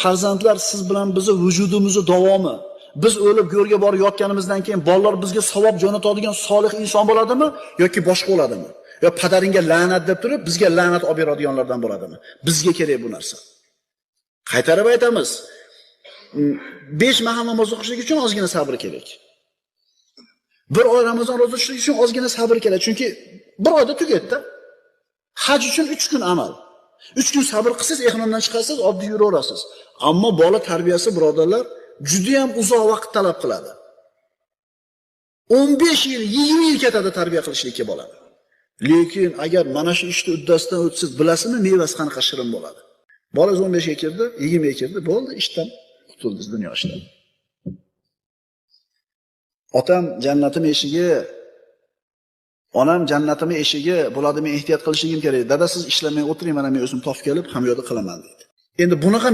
farzandlar siz bilan bizni vujudimizni davomi. Biz o'lib go'rga borib yotganimizdan keyin bolalar bizga savob jo'natadigan solih inson bo'ladimi yoki boshqa bo'ladimi? Yo padaringga la'nat deb turib bizga la'nat olib beradiganlardan bo'ladimi? Bizga kerak bu narsa. Qaytarib aytamiz. 5 mahal namoz o'qishlik uchun ozgina sabr kerak. Bir oy Ramazon roza tutishlik uchun ozgina sabr kerak. Chunki bir oyda tugatdi. Haj uchun 3 kun amal. 3 kun sabr qilsangiz, ehnomdan chiqasiz, oddiy yuraverasiz. Ammo bola tarbiyasi, birodarlar, juda ham uzoq vaqt talab qiladi. 15 yil, 20 yil ketadi tarbiya qilishlikka bolani. Lekin agar mana shu ishni uddasidan o'tsangiz, bilasizmi, mevasi qanaqa shirin bo'ladi. Bola 15 ga kirdi, 20 ga kirdi, bo'ldi, ishdan qutuldingiz, dunyo ishdan. Otam jannatim eshigi, onam jannatim eshigi bo'ladimi, ehtiyot qilishligim kerak. Dada siz ishlamay o'tiring, mana men o'zim topib kelib hamyoda qilaman dedi. Endi bunaqa